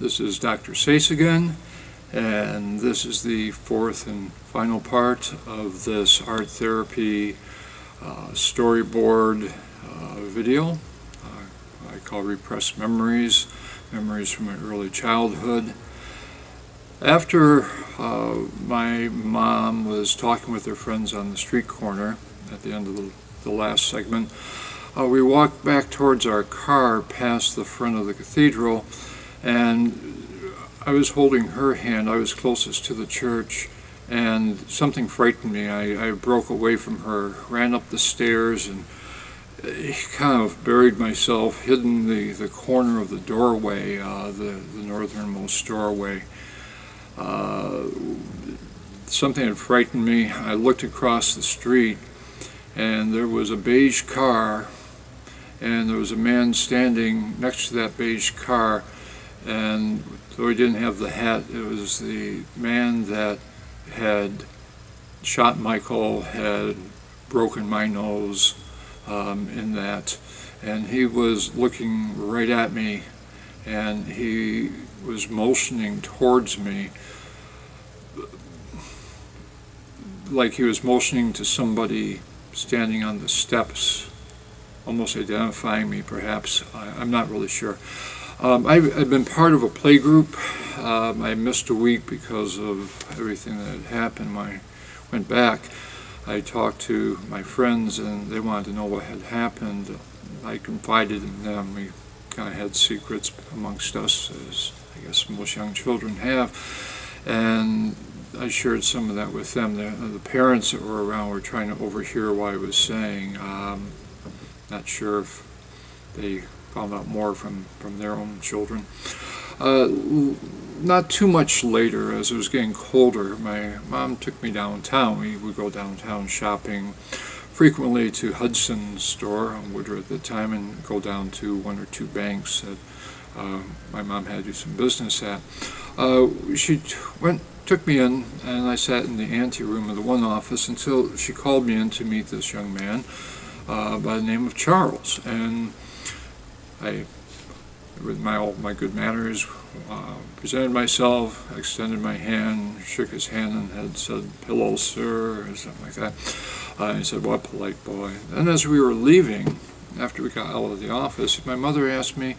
This is Dr. Sase again, and this is the fourth and final part of this art therapy storyboard video I call Repressed Memories, Memories from my early childhood. After my mom was talking with her friends on the street corner at the end of the last segment, we walked back towards our car past the front of the cathedral, and I was holding her hand. I was closest to the church, and something frightened me. I broke away from her, ran up the stairs, and kind of buried myself, hid in the corner of the doorway, the northernmost doorway. Something had frightened me. I looked across the street, and there was a beige car, and there was a man standing next to that beige car, and though he didn't have the hat, it was the man that had shot Michael, had broken my nose in that, and he was looking right at me, and he was motioning towards me like he was motioning to somebody standing on the steps, almost identifying me perhaps. I'm not really sure. I've been part of a play group. I missed a week because of everything that had happened. When I went back, I talked to my friends, and they wanted to know what had happened. I confided in them. We kind of had secrets amongst us, as I guess most young children have, and I shared some of that with them. The parents that were around were trying to overhear what I was saying. Not sure if they found out more from their own children. Not too much later, as it was getting colder, my mom took me downtown. We would go downtown shopping frequently to Hudson's store on Woodruff at the time, and go down to one or two banks that my mom had to do some business at. She took me in, and I sat in the anteroom of the one office until she called me in to meet this young man by the name of Charles. And I, with all my good manners, presented myself, extended my hand, shook his hand, and had said, "Hello, sir," or something like that. He said, "What a polite boy." And as we were leaving, after we got out of the office, my mother asked me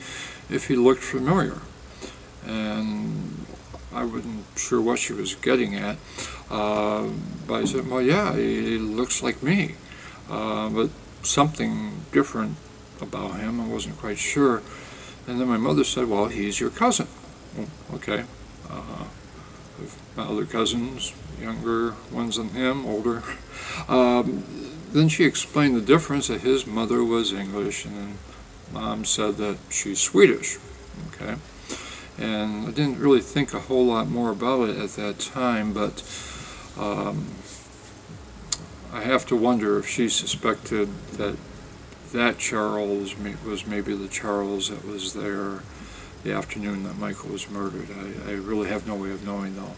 if he looked familiar. And I wasn't sure what she was getting at, but I said, "Well, yeah, he looks like me, but something different about him. I wasn't quite sure." And then my mother said, "Well, he's your cousin." Well, okay. My other cousins, younger ones than him, older. Then she explained the difference, that his mother was English, and then Mom said that she's Swedish. Okay. And I didn't really think a whole lot more about it at that time, but I have to wonder if she suspected that Charles was maybe the Charles that was there the afternoon that Michael was murdered. I really have no way of knowing, though.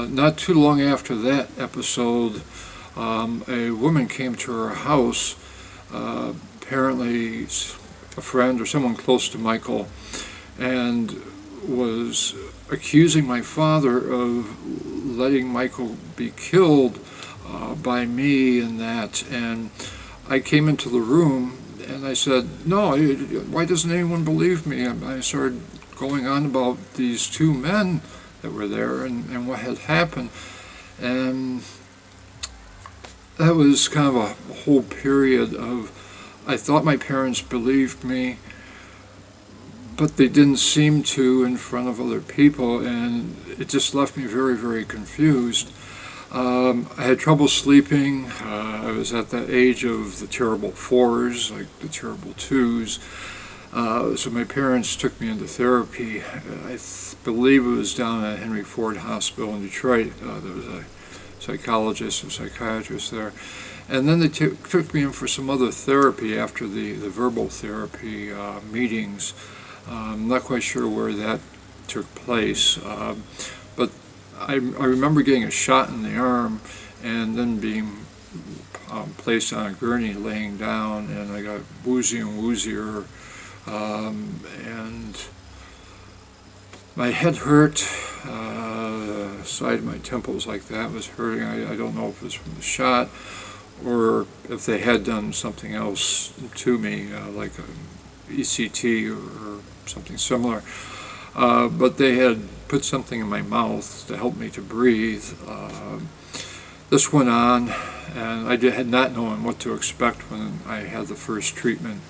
Not too long after that episode, a woman came to her house, apparently a friend or someone close to Michael, and was accusing my father of letting Michael be killed by me and that. And I came into the room and I said, "No, why doesn't anyone believe me?" I started going on about these two men that were there and what had happened. And that was kind of a whole period of, I thought my parents believed me, but they didn't seem to in front of other people, and it just left me very, very confused. I had trouble sleeping. I was at that age of the terrible fours, like the terrible twos. So my parents took me into therapy. I believe it was down at Henry Ford Hospital in Detroit. There was a psychologist and psychiatrist there. And then they took me in for some other therapy after the verbal therapy meetings. I'm not quite sure where that took place, but I remember getting a shot in the arm and then being placed on a gurney, laying down, and I got woozy and woozier, and My head hurt, side of my temples like that was hurting. I don't know if it was from the shot or if they had done something else to me, like a ECT or something similar. But they had put something in my mouth to help me to breathe. This went on, and I had not known what to expect when I had the first treatment.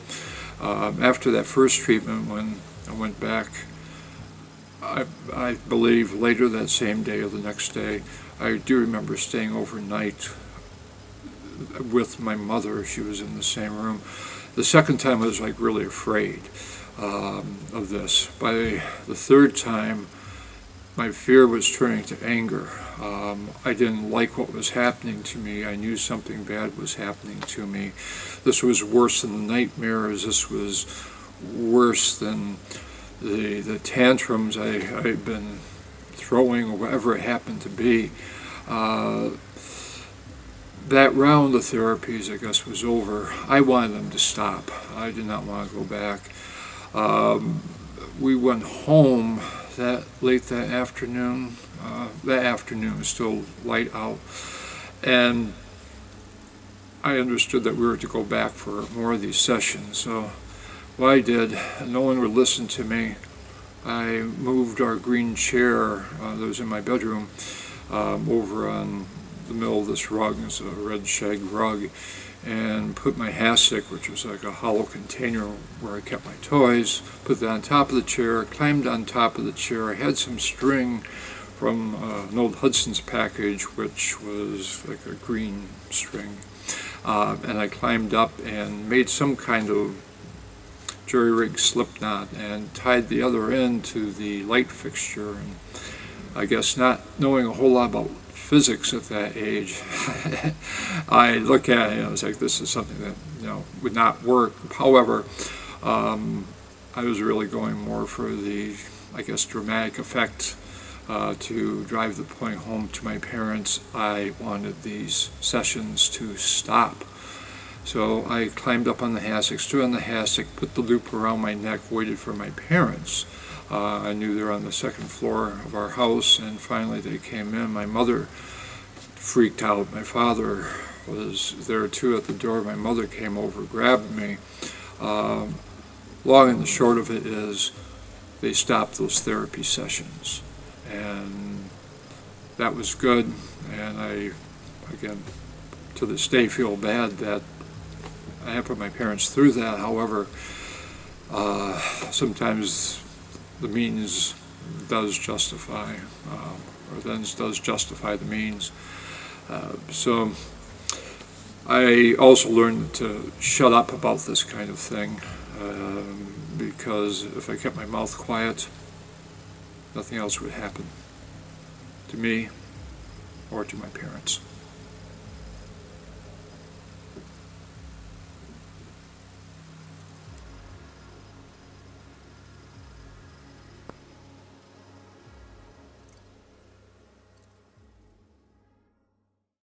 After that first treatment, when I went back, I believe later that same day or the next day, I do remember staying overnight with my mother. She was in the same room. The second time I was like really afraid of this. By the third time, my fear was turning to anger. I didn't like what was happening to me. I knew something bad was happening to me. This was worse than the nightmares. This was worse than the tantrums I'd been throwing or whatever it happened to be. That round of therapies, I guess, was over. I wanted them to stop. I did not want to go back. We went home late that afternoon. That afternoon was still light out, and I understood that we were to go back for more of these sessions. So what I did, no one would listen to me. I moved our green chair that was in my bedroom over on the middle of this rug. It's a red shag rug, and put my hassock, which was like a hollow container where I kept my toys, put that on top of the chair, climbed on top of the chair. I had some string from an old Hudson's package, which was like a green string, and I climbed up and made some kind of jury-rig slip knot and tied the other end to the light fixture. And I guess not knowing a whole lot about physics at that age, I look at it and I was like, this is something that would not work. However, I was really going more for the, I guess, dramatic effect to drive the point home to my parents. I wanted these sessions to stop. So I climbed up on the hassock, stood on the hassock, put the loop around my neck, waited for my parents. I knew they were on the second floor of our house, and finally they came in. My mother freaked out. My father was there too at the door. My mother came over, grabbed me. Long and the short of it is they stopped those therapy sessions, and that was good. And I, again, to this day feel bad that I have put my parents through that. However, sometimes the means does justify, or then does justify the means. So I also learned to shut up about this kind of thing, because if I kept my mouth quiet, nothing else would happen to me or to my parents.